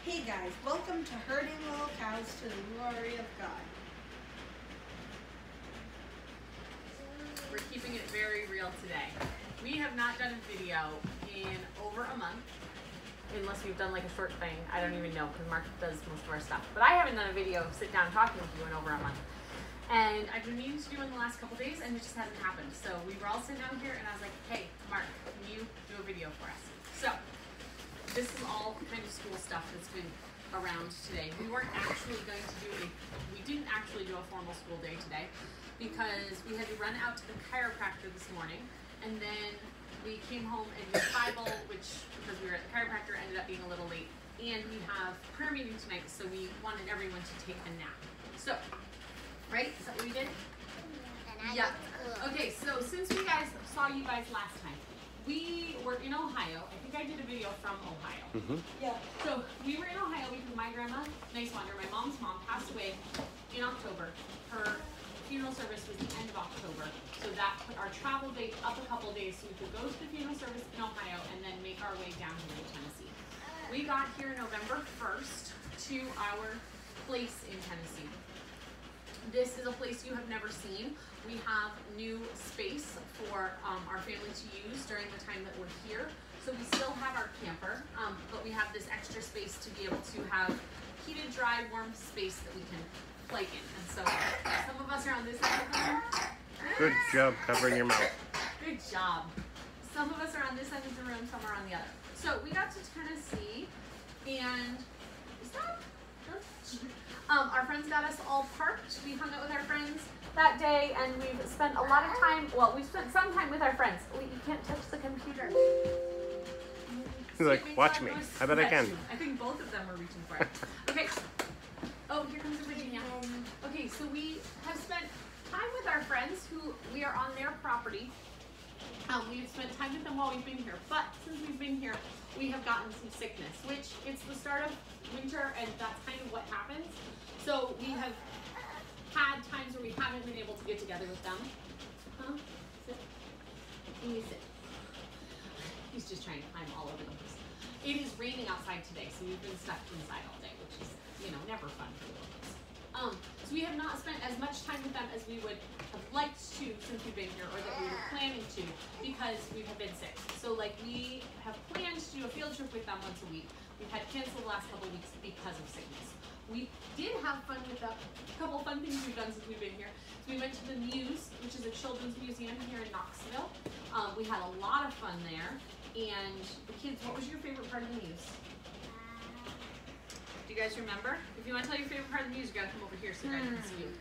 Hey guys, welcome to Herding Little Cows to the Glory of God. We're keeping it very real today. We have not done a video in over a month, unless we've done like a short thing. I don't even know, because Mark does most of our stuff. But I haven't done a video sit down talking with you in over a month. And I've been meaning to do in the last couple days, and it just hasn't happened. So we were all sitting out here, and I was like, hey, Mark, can you do a video for us? So this is all kind of school stuff that's been around today. We weren't actually going to do we didn't actually do a formal school day today because we had to run out to the chiropractor this morning, and then we came home and did Bible, which, because we were at the chiropractor, ended up being a little late. And we have prayer meeting tonight, so we wanted everyone to take a nap. So, right? Is that what we did? Yeah. Okay, so since we saw you guys last time, we were in Ohio. I think I did a video from Ohio. Mm-hmm. Yeah. So we were in Ohio because my grandma, Nice Wander, my mom's mom, passed away in October. Her funeral service was the end of October. So that put our travel date up a couple days so we could go to the funeral service in Ohio and then make our way down here to Tennessee. We got here November 1st to our place in Tennessee. This is a place you have never seen. We have new space for our family to use during the time that we're here. So we still have our camper, but we have this extra space to be able to have heated, dry, warm space that we can play in. And so some of us are on this side of the room. Good job covering your mouth. Good job. Some of us are on this end of the room, some are on the other. So we got to Tennessee, and is that? Our friends got us all parked. We hung out with our friends that day, and we've spent a lot of time. Well, we spent some time with our friends. Wait, you can't touch the computer. He's like, watch me. I bet I can. I think both of them are reaching for it. Okay. Oh, here comes Virginia. Okay, so we have spent time with our friends who we are on their property. We've spent time with them while we've been here, but since we've been here, we have gotten some sickness, which it's the start of winter, and that's kind of what happens. So we have had times where we haven't been able to get together with them. Huh? Sit. Can you sit? He's just trying to climb all over the place. It is raining outside today, so we've been stuck inside all day, which is, never fun for the kids. So we have not spent as much time with them as we would have liked to since we've been here, or that we were planning to, because we have been sick. So we have planned to do a field trip with them once a week. We've had canceled the last couple of weeks because of sickness. We did have fun with them. A couple of fun things we've done since we've been here. So we went to the Muse, which is a children's museum here in Knoxville. We had a lot of fun there. And the kids, what was your favorite part of the Muse? Do you guys remember? If you want to tell your favorite part of the Muse, you gotta come over here so guys can see you.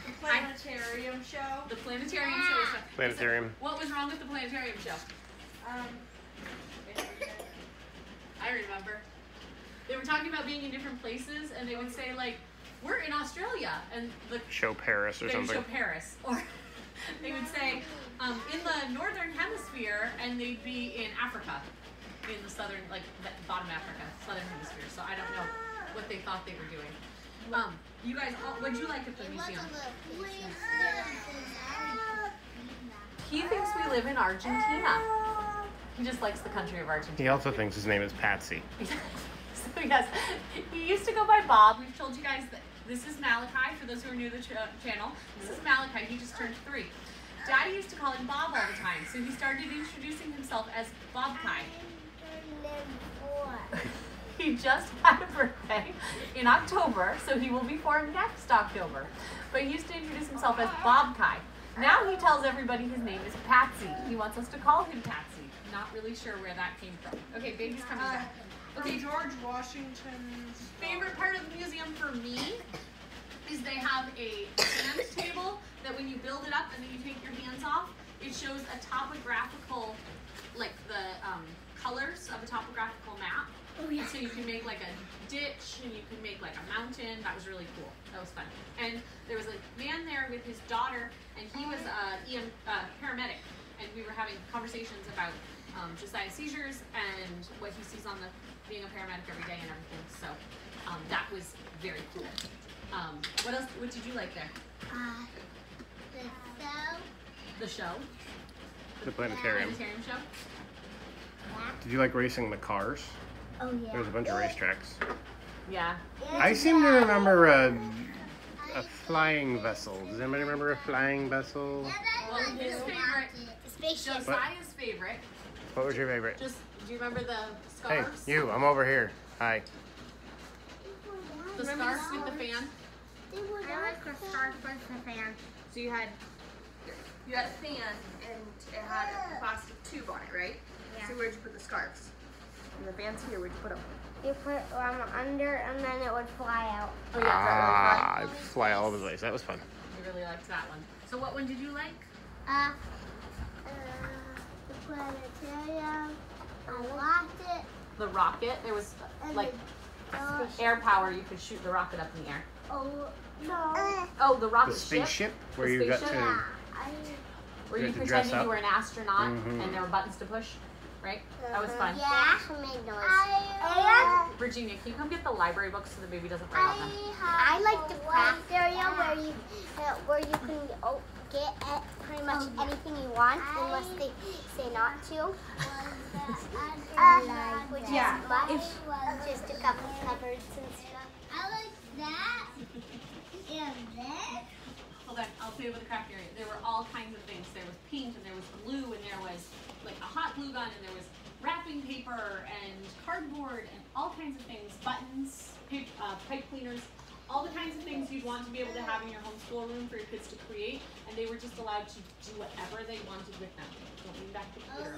The planetarium show. The planetarium show was fun. Planetarium. What was wrong with the planetarium show? I remember. They were talking about being in different places, and they would say, we're in Australia, and Show Paris or something. Show Paris. Or they would say, in the northern hemisphere, and they'd be in Africa. In the southern, bottom Africa, southern hemisphere. So I don't know what they thought they were doing. You guys, what did you like at the museum? He thinks we live in Argentina. He just likes the country of Argentina. He also thinks his name is Patsy. So yes, he used to go by Bob. We've told you guys that this is Malachi, for those who are new to the channel. This is Malachi, he just turned 3. Daddy used to call him Bob all the time, so he started introducing himself as Bob Kai. He just had a birthday in October, so he will be 4 next October. But he used to introduce himself as Bob Kai. Now he tells everybody his name is Patsy. He wants us to call him Patsy. Not really sure where that came from. Okay, baby's coming back. Okay, George Washington's favorite part of the museum for me is they have a hand table that when you build it up and then you take your hands off, it shows a topographical, the colors of a topographical map. Oh yeah. So you can make a ditch, and you can make a mountain. That was really cool. That was fun. And there was a man there with his daughter, and he was a paramedic, and we were having conversations about Josiah's seizures and what he sees on being a paramedic every day and everything. So that was very cool. What else? What did you like there? The show. The planetarium. Planetarium show. Did you like racing the cars? Oh yeah. There's a bunch of racetracks. Yeah. I seem to remember a flying vessel. Does anybody remember a flying vessel? Well, his favorite, The spaceship. Josiah's favorite. What was your favorite? Just, do you remember the Hey, scarves? you, I'm over here. Hi. The scarves with the fan. I like the scarf with the fan. So you had a fan and it had a plastic tube on it, right? Yeah. So where'd you put the scarves? And the fans here, where'd you put them? You put them under and then it would fly out. Oh yeah, I'd fly all over the place. That was fun. we really liked that one. So what one did you like? The planetarium. I liked it. The rocket. There was like air power. You could shoot the rocket up in the air. Oh no. Oh, the rocket The spaceship where The you got spaceship? to. Where You you had to dress pretended up. you were an astronaut Mhm. and there were buttons to push, right? That was fun. Yeah. Made noise. Virginia, can you come get the library books so the baby doesn't write on them? I like the craft area where you can get pretty much anything you want unless they say not to. Yeah. Just a couple cupboards and stuff. I like that. And that. Hold on, I'll play with the craft area. There were all kinds of things. There was paint and there was glue and there was like a hot glue gun and there was wrapping paper and cardboard and all kinds of things, buttons, pipe cleaners, all the kinds of things you'd want to be able to have in your homeschool room for your kids to create, and they were just allowed to do whatever they wanted with them. Don't lean back to the computer.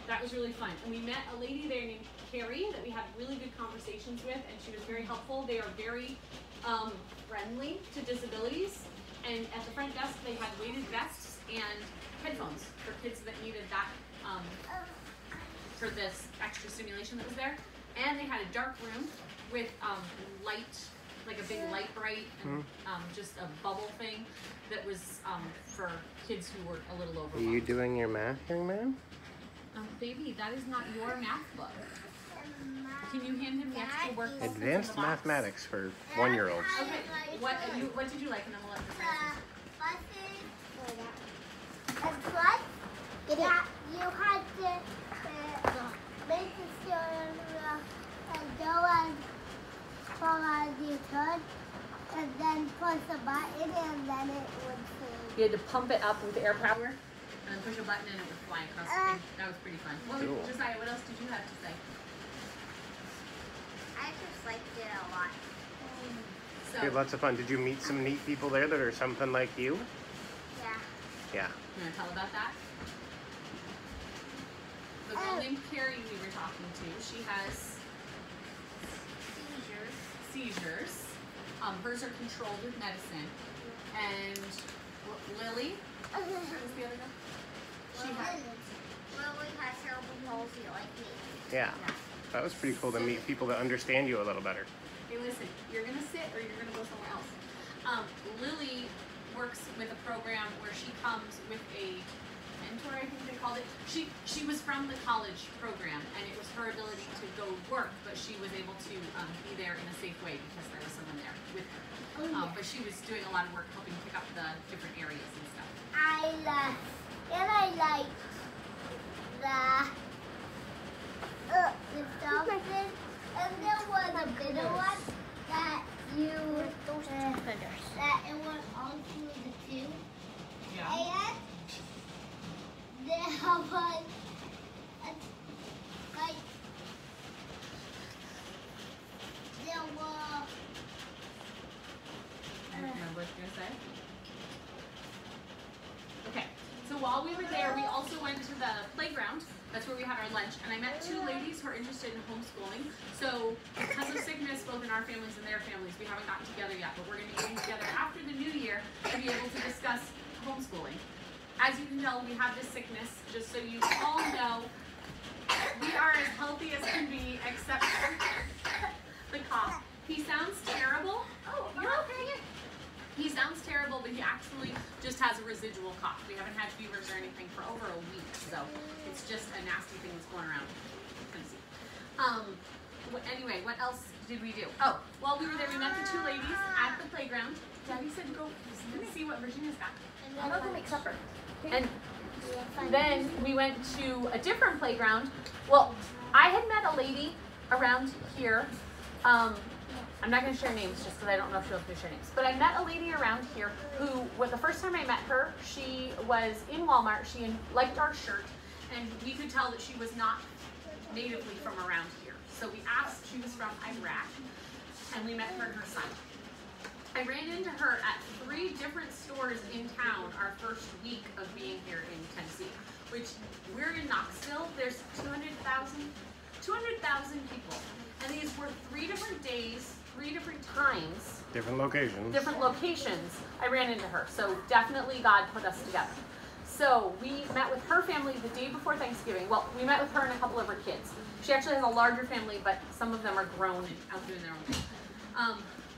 That was really fun. And we met a lady there named Carrie that we had really good conversations with, and she was very helpful. They are very friendly to disabilities. And at the front desk, they had weighted vests and headphones for kids that needed that for this extra stimulation that was there. And they had a dark room with light, like a big light bright, and just a bubble thing that was for kids who were a little Are overwhelmed. you doing your math, young man? Baby, that is not your math book. Can you hand him the extra work? Advanced mathematics for 1-year-olds. Okay, what did you like? And then we'll let the friends And plus, that you had to make the steering wheel and go as far as you could, and then push a button, and then it would sing. You had to pump it up with air power and then push a button and it would fly across the thing. That was pretty fun. Well, Cool. Josiah, what else did you have to say? I just liked it a lot. You had lots of fun. Did you meet some neat people there that are something like you? Yeah. Yeah. You want to tell about that? The girl named Carrie we were talking to, she has seizures. Hers are controlled with medicine. And Lily, what was the other girl? She had, Lily has cerebral palsy like me. Yeah. That was pretty cool to meet people that understand you a little better. hey, listen, you're going to sit or you're going to go somewhere else. Lily works with a program where she comes with a mentor, I think they called it. She was from the college program, and it was her ability to go work, but she was able to be there in a safe way because there was someone there with her. But she was doing a lot of work helping pick up the different areas and stuff. I like the dolphin, and there was a bigger one that that it went all through the tube. Yeah. And there was like there were Remember what you're going to say? Okay, so while we were there, we also went to the playground. That's where we had our lunch, and I met two ladies who are interested in homeschooling. So because of sickness, both in our families and their families, we haven't gotten together yet, but we're going to be getting together after the new year to be able to discuss homeschooling. As you can tell, we have this sickness, just so you all know, we are as healthy as can be, except for the cough. He sounds terrible. Oh, you're okay. He sounds terrible, but he actually just has a residual cough. We haven't had fevers or anything for over a week, so it's just a nasty thing that's going around. Anyway, what else did we do? Oh, while we were there, we met the two ladies at the playground. Daddy said go see what Virginia's got. I'm going to make supper. And then we went to a different playground. Well, I had met a lady around here. I'm not going to share names just because I don't know if she'll share names. But I met a lady around here who, the first time I met her, she was in Walmart. She liked our shirt, and we could tell that she was not natively from around here. So we asked, she was from Iraq, and we met her and her son. I ran into her at 3 different stores in town our first week of being here in Tennessee, which we're in Knoxville. There's 200,000 people. And these were 3 different days, 3 different times. Different locations. Different locations. I ran into her. So definitely God put us together. So we met with her family the day before Thanksgiving. Well, we met with her and a couple of her kids. She actually has a larger family, but some of them are grown and out doing their own thing.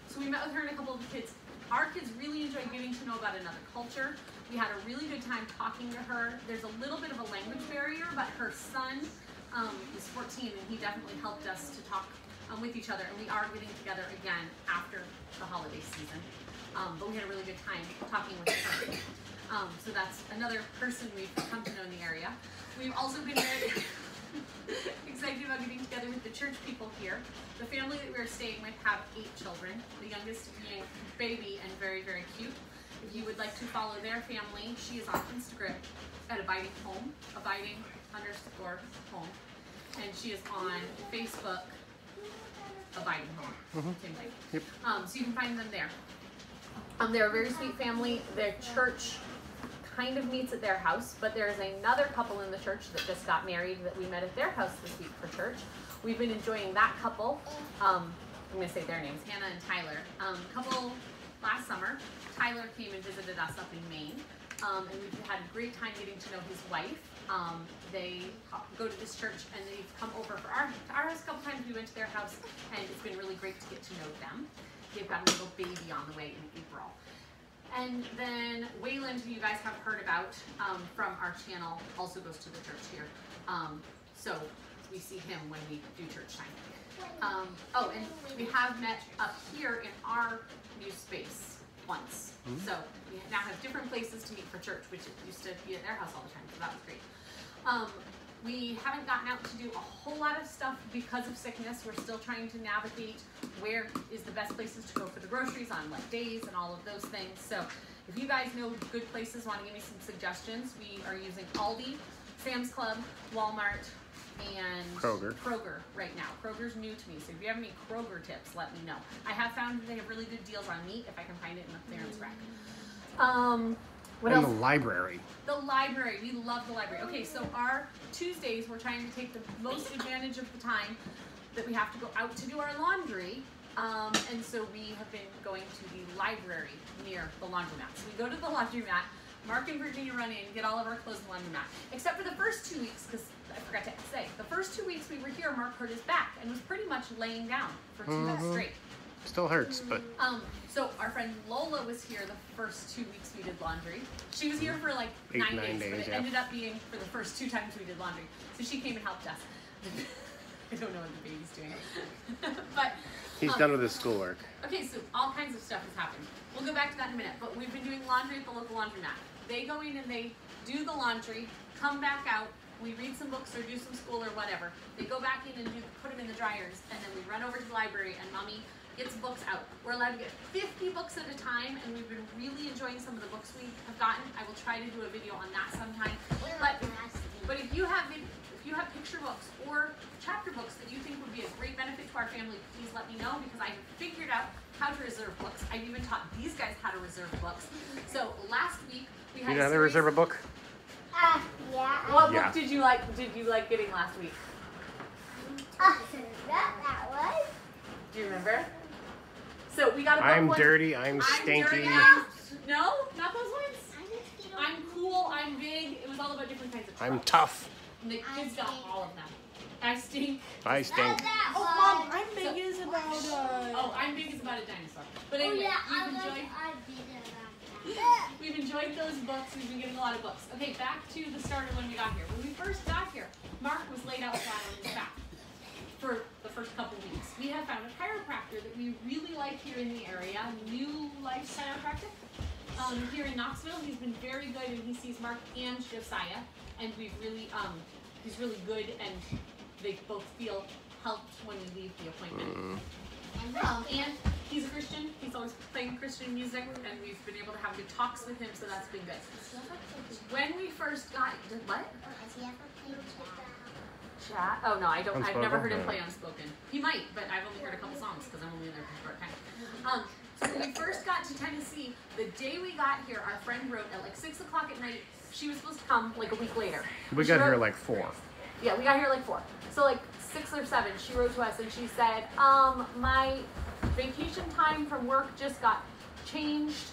So we met with her and a couple of the kids. Our kids really enjoyed getting to know about another culture. We had a really good time talking to her. There's a little bit of a language barrier, but her son is 14, and he definitely helped us to talk with each other. And we are getting together again after the holiday season. But we had a really good time talking with her. So that's another person we've come to know in the area. We've also been very excited about getting together with the church people here. The family that we're staying with have 8 children, the youngest being baby and very, very cute. If you would like to follow their family, she is on Instagram at Abiding Home, Abiding_home. And she is on Facebook, Abiding Home. Same thing. Yep. So you can find them there. They're a very sweet family. Their church kind of meets at their house, but there's another couple in the church that just got married that we met at their house this week for church. We've been enjoying that couple. I'm going to say their names, Hannah and Tyler. Couple last summer, Tyler came and visited us up in Maine, and we've had a great time getting to know his wife. They go to this church, and they've come over for our house a couple times. We went to their house, and it's been really great to get to know them. They've got a little baby on the way in April. And then Wayland, who you guys have heard about from our channel, also goes to the church here. So we see him when we do church time. Oh, and we have met up here in our new space once. So we now have different places to meet for church, which used to be at their house all the time, so that was great. We haven't gotten out to do a whole lot of stuff because of sickness. We're still trying to navigate where is the best places to go for the groceries on what days and all of those things. So if you guys know good places, want to give me some suggestions, we are using Aldi, Sam's Club, Walmart, and Kroger right now. Kroger's new to me, so if you have any Kroger tips, let me know. I have found that they have really good deals on meat if I can find it in the clearance rack. What else? The library. The library. We love the library. Okay, so our Tuesdays, we're trying to take the most advantage of the time that we have to go out to do our laundry. And so we have been going to the library near the laundromat. So we go to the laundromat. Mark and Virginia run in, get all of our clothes in the laundromat. Except for the first 2 weeks, because I forgot to say, the first 2 weeks we were here, Mark hurt his back and was pretty much laying down for 2 weeks straight. Still hurts, but... So our friend Lola was here the first 2 weeks we did laundry. She was here for like 9 days, but it ended up being for the first 2 times we did laundry. So she came and helped us. I don't know what the baby's doing. But he's done with his schoolwork. Okay, so all kinds of stuff has happened. We'll go back to that in a minute, but we've been doing laundry at the local laundromat. They go in and they do the laundry, come back out, we read some books or do some school or whatever. They go back in and put them in the dryers, and then we run over to the library and Mommy gets books out. We're allowed to get 50 books at a time, and we've been really enjoying some of the books we have gotten. I will try to do a video on that sometime. But if you have picture books or chapter books that you think would be a great benefit to our family, please let me know, because I figured out how to reserve books. I've even taught these guys how to reserve books. So last week we had you know how to reserve a book? Yeah. What book did you like getting last week? That was. Do you remember? So we got a book. I'm dirty, I'm stinky. No, not those ones. I'm cool, I'm big. It was all about different kinds of I'm trucks. tough. And the kids got all of them. I stink. I stink. Oh, Mom, I'm big is about I'm big is about a dinosaur. But anyway, we've enjoyed those books. We've been getting a lot of books. Okay, back to the start of when we got here. When we first got here, Mark was laid out flat on his back for the first couple weeks. We have found a chiropractor that we really like here in the area, New Life Chiropractic. Here in Knoxville, he's been very good, and he sees Mark and Josiah, and we've really, he's really good, and they both feel helped when we leave the appointment. And he's a Christian. He's always playing Christian music, and we've been able to have good talks with him, so that's been good. When we first got, what? Has he ever played Chat? Oh no, I don't. I've never heard him Unspoken? play Unspoken. He might, but I've only heard a couple songs because I'm only in there for a short time. So when we first got to Tennessee, the day we got here, our friend wrote at like 6 o'clock at night. She was supposed to come like a week later. We She got here wrote- like 4. Yeah, we got here like 4. So like 6 or 7, she wrote to us and she said, my vacation time from work just got changed.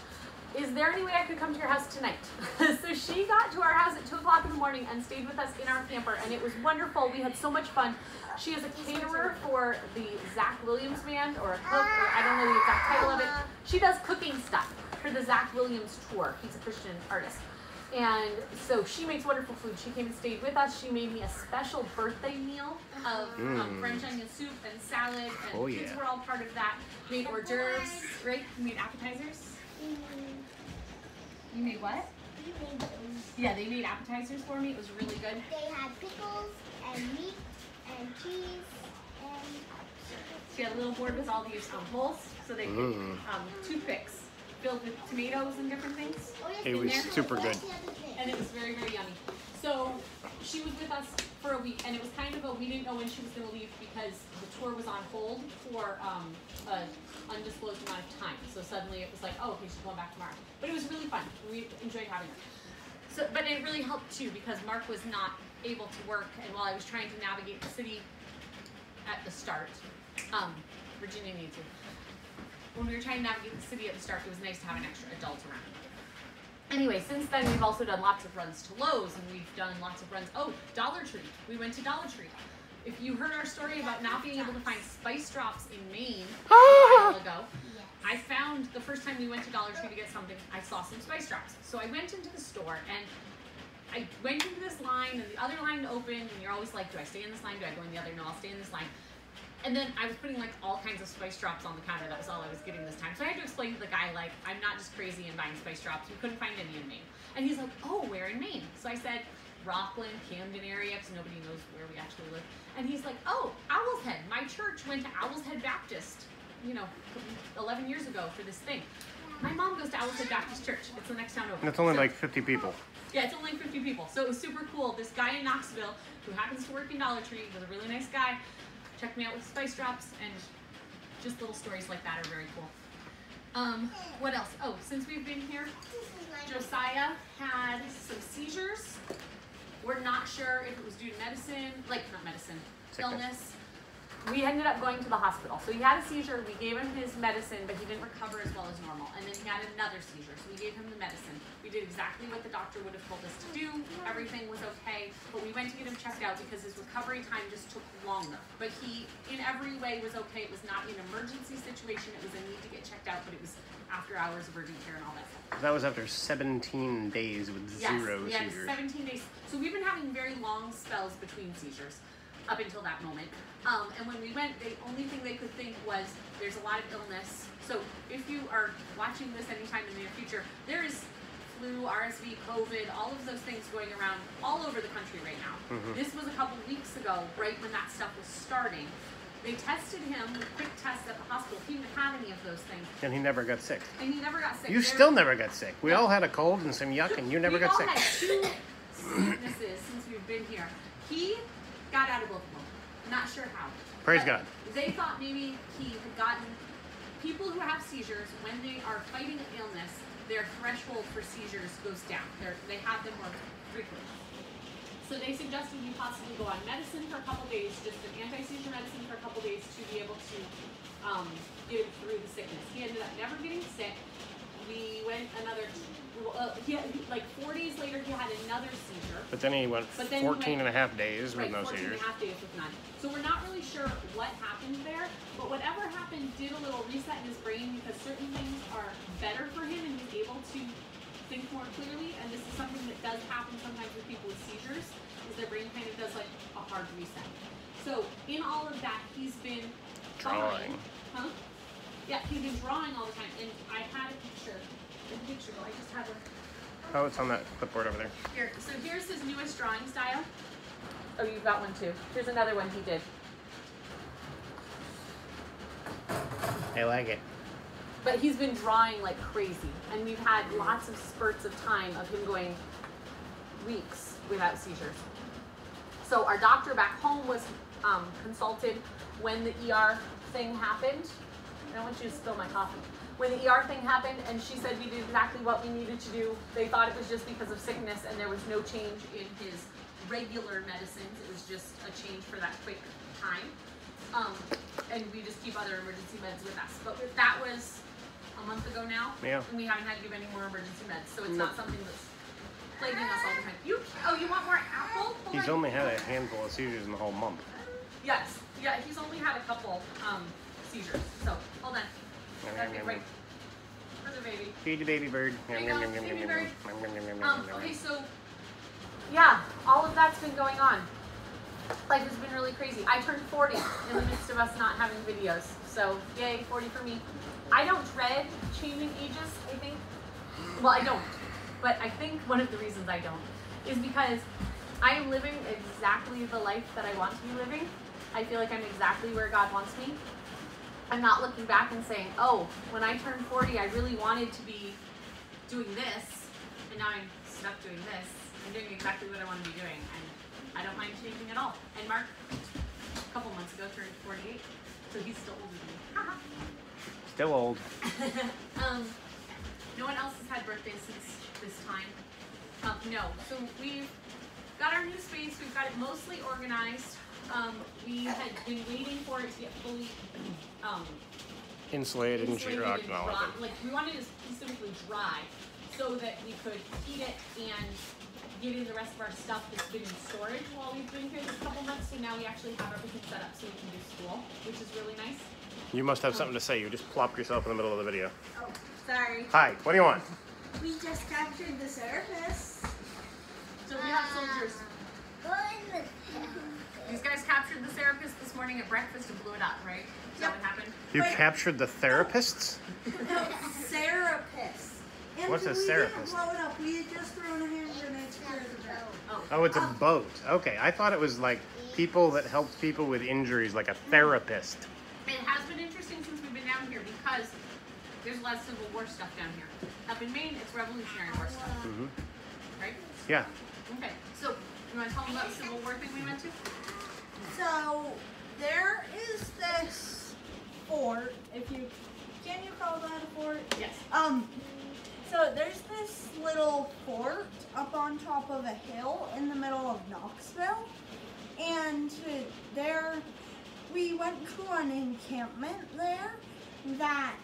Is there any way I could come to your house tonight? So she got to our house at 2 o'clock in the morning and stayed with us in our camper, and it was wonderful. We had so much fun. She is a caterer for the Zach Williams Band, or a cook, or I don't know the exact title of it. She does cooking stuff for the Zach Williams tour. He's a Christian artist. And so she makes wonderful food. She came and stayed with us. She made me a special birthday meal of French onion soup and salad, and Oh, the kids yeah. were all part of that. Made hors d'oeuvres, right? You made appetizers. You made what? Yeah, they made appetizers for me. It was really good. They had pickles and meat and cheese and She had a little board with all these bowls, so they could toothpicks filled with tomatoes and different things. oh, yes, It was and super good. that's the other thing. And it was very, very yummy. So she was with us for a week, and it was kind of we didn't know when she was going to leave because the tour was on hold for an undisclosed amount of time. So suddenly it was like, oh, okay, she's going back tomorrow. But it was really fun. We enjoyed having her. So, but it really helped too because Mark was not able to work, and while I was trying to navigate the city at the start, Virginia needs you. When we were trying to navigate the city at the start, it was nice to have an extra adult around. Anyway, since then we've also done lots of runs to Lowe's, and we've done lots of runs. Oh, Dollar Tree. We went to Dollar Tree. If you heard our story about not being able to find spice drops in Maine a while ago, I found the first time we went to Dollar Tree to get something, I saw some spice drops. So I went into the store and I went into this line and the other line opened, and you're always like, do I stay in this line? Do I go in the other? No, I'll stay in this line. And then I was putting like all kinds of spice drops on the counter. That was all I was getting this time. So I had to explain to the guy, like, I'm not just crazy and buying spice drops. We couldn't find any in Maine. And he's like, oh, where in Maine? So I said, Rockland, Camden area, because nobody knows where we actually live. And he's like, oh, Owl's Head. My church went to Owl's Head Baptist, 11 years ago for this thing. My mom goes to Owl's Head Baptist Church. It's the next town over. And it's only So- like 50 people. yeah, it's only 50 people. So it was super cool. This guy in Knoxville, who happens to work in Dollar Tree, was a really nice guy, checked me out with spice drops, and just little stories like that are very cool. What else? Oh, since we've been here, Josiah had some seizures. We're not sure if it was due to medicine, not medicine, Sickness. illness. We ended up going to the hospital. So he had a seizure, we gave him his medicine, but he didn't recover as well as normal. And then he had another seizure, so we gave him the medicine. We did exactly what the doctor would have told us to do. Everything was okay, but we went to get him checked out because his recovery time just took longer. But he, in every way, was okay. It was not an emergency situation. It was a need to get checked out, but it was after hours of urgent care and all that stuff. That was after 17 days with zero Yes, seizures. 17 days. So we've been having very long spells between seizures up until that moment. And when we went, the only thing they could think was there's a lot of illness. So if you are watching this anytime in the near future, there is flu, RSV, COVID, all of those things going around all over the country right now. This was a couple weeks ago, right when that stuff was starting. They tested him with quick tests at the hospital. He didn't have any of those things. And he never got sick. And he never got sick. You There- still never got sick. We all had a cold and some yuck, and you never got We've all sick. had 2 sicknesses since we've been here. He got out of both of them. Not sure how. Praise But God. They thought maybe he had gotten people who have seizures when they are fighting an illness, their threshold for seizures goes down. They have them more frequently. So they suggested he possibly go on medicine for a couple days, just an anti-seizure medicine for a couple days to be able to get him through the sickness. He ended up never getting sick. We went another, like 4 days later, he had another seizure. But then he went But then he 14 and a half days with Right, no 14 and seizures. a half days with none. So we're not really sure what happened there, but whatever happened did a little reset in his brain because certain things are better for him and he's able to think more clearly. And this is something that does happen sometimes with people with seizures, is their brain kind of does like a hard reset. So in all of that, he's been Drawing. Huh? Yeah, he's been drawing all the time. And I had a picture. I just have a Oh, it's on that clipboard over there. here. So here's his newest drawing style. Oh, you've got one too. Here's another one he did. I like it. But he's been drawing like crazy, and we've had lots of spurts of time of him going weeks without seizures. So our doctor back home was consulted when the ER thing happened. I don't want you to spill my coffee. When the ER thing happened, and she said we did exactly what we needed to do. They thought it was just because of sickness, and there was no change in his regular medicines. It was just a change for that quick time. And we just keep other emergency meds with us. But that was a month ago now, Yeah. and we haven't had to give any more emergency meds. So it's not something that's plaguing us all the time. You want more apple? Hold He's on. only had a handful of seizures in the whole month. Yes. Yeah, he's only had a couple seizures. So hold on. Gotta get right for the baby. Feed the baby bird. There you go, baby bird. Okay, so yeah, all of that's been going on. Life has been really crazy. I turned 40 in the midst of us not having videos. So yay, 40 for me. I don't dread changing ages, I think. Well, I don't. But I think one of the reasons I don't is because I am living exactly the life that I want to be living. I feel like I'm exactly where God wants me. I'm not looking back and saying, oh, when I turned 40, I really wanted to be doing this, and now I'm stuck doing this. I'm doing exactly what I want to be doing, and I don't mind changing at all. And Mark, a couple months ago, turned 48, so he's still older than me. Still old. No one else has had birthdays since this time. No. So we've got our new space. We've got it mostly organized. We had been waiting for it to get fully Insulated and sheetrock and all dry. of it. Like we wanted it specifically dry so that we could heat it and get in the rest of our stuff that's been in storage while we've been here this couple months. So now we actually have everything set up so we can do school, which is really nice. You must have something to say. You just plopped yourself in the middle of the video. Oh, sorry. Hi, what do you want? We just captured the surface. So we have soldiers. These guys captured the therapist this morning at breakfast and blew it up, right? Is that what happened? You captured the therapists? Therapists. And What's a we therapist? didn't blow it up. We had just thrown a hand grenade through the boat. Oh, it's a boat. Okay, I thought it was like people that helped people with injuries, like a therapist. It has been interesting since we've been down here because there's a lot of Civil War stuff down here. Up in Maine, it's Revolutionary War stuff, Mm-hmm. right? Yeah. Okay, so you want to tell them about the Civil War thing we went to? So there is this fort. Can you call that a fort? Yes. So there's this little fort up on top of a hill in the middle of Knoxville, and there we went to an encampment there that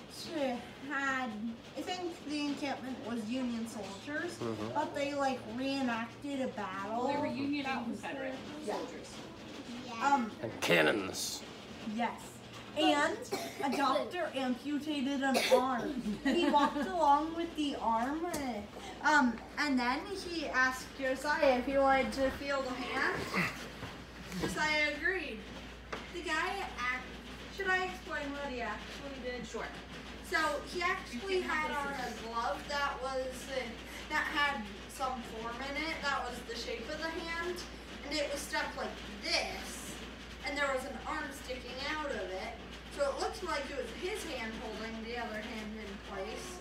had, I think the encampment was Union soldiers, Mhm. but they like reenacted a battle. They were Union and Confederate soldiers. And cannons. Yes. And a doctor amputated an arm. He walked along with the arm, and then he asked Josiah if he wanted to feel the hand. Josiah agreed. The guy, should I explain what he actually did? Sure. So he actually had on a glove that had some form in it. That was the shape of the hand, and it was stuck like this, and there was an arm sticking out of it. So it looked like it was his hand holding the other hand in place,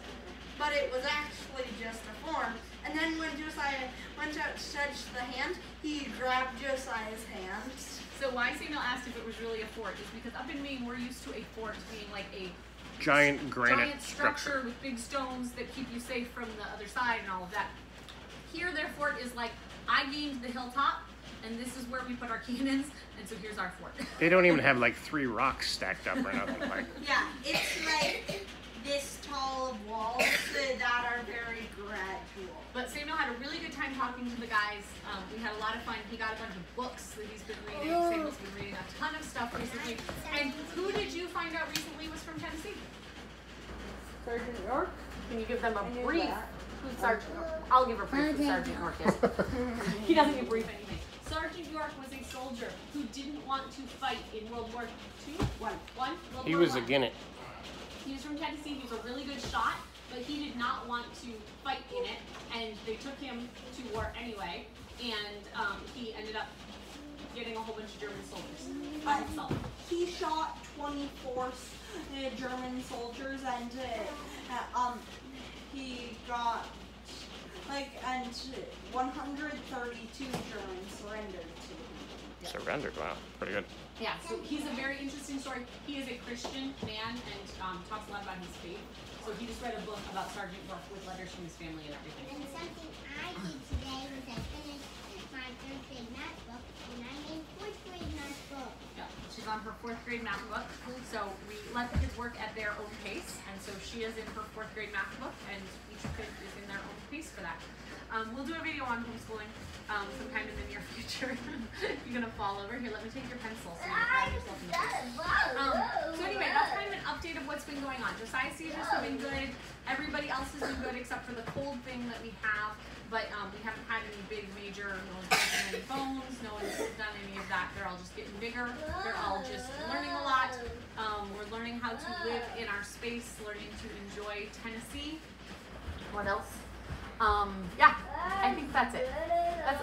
but it was actually just a form. And then when Josiah went out to touch the hand, he grabbed Josiah's hand. So why Samuel asked if it was really a fort is because up in Maine we're used to a fort being like a Giant granite giant structure with big stones that keep you safe from the other side and all of that. Here their fort is like, I gained the hilltop and this is where we put our cannons, and so here's our fort. They don't even have like 3 rocks stacked up or nothing. Like, Yeah, it's like this tall of walls that are very gradual. But Samuel had a really good time talking to the guys. We had a lot of fun. He got a bunch of books that he's been reading. Samuel's been reading a ton of stuff recently. And who did you find out recently was from Tennessee? Sergeant York? Can you give them a I knew brief that. who Sergeant York? I'll give a brief who Sergeant York is. He doesn't give brief anything. Sergeant York was a soldier who didn't want to fight in World War II. World he War was I. again it. He was from Tennessee. He was a really good shot, but he did not want to fight in it, and they took him to war anyway, and he ended up getting a whole bunch of German soldiers. He shot 24 German soldiers, and he got and 132 Germans surrendered to him. Yeah. Surrendered, wow, pretty good. Yeah, so he's a very interesting story. He is a Christian man and talks a lot about his faith. So he just read a book about Sergeant York with letters from his family and everything. And something I did today was I finished my 3rd grade math book, and I made 4th grade math book. Yeah, she's on her 4th grade math book. So we let the kids work at their own pace. And so she is in her 4th grade math book, and each kid is in their own pace for that. We'll do a video on homeschooling sometime in the near future. You're gonna fall over. Here, let me take your pencil so you can find yourself in the face. So anyway, that's kind of an update of what's been going on. Josiah Sieger's been good. Everybody else has been good except for the cold thing that we have. But we haven't had any big major, no one's broken any bones, no one's done any of that. They're all just getting bigger. They're all just learning a lot. We're learning how to live in our space, learning to enjoy Tennessee. What else? Yeah, I think that's it.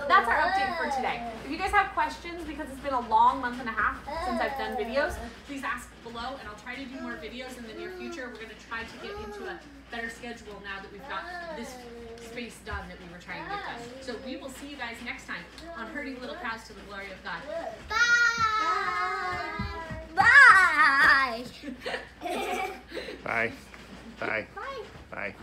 That's our update for today. If you guys have questions, because it's been a long month and a half since I've done videos, please ask below, and I'll try to do more videos in the near future. We're going to try to get into a better schedule now that we've got this space done that we were trying to get done. So we will see you guys next time on Herding Little Cows to the Glory of God. Bye! Bye! Bye. Bye. Bye! Bye.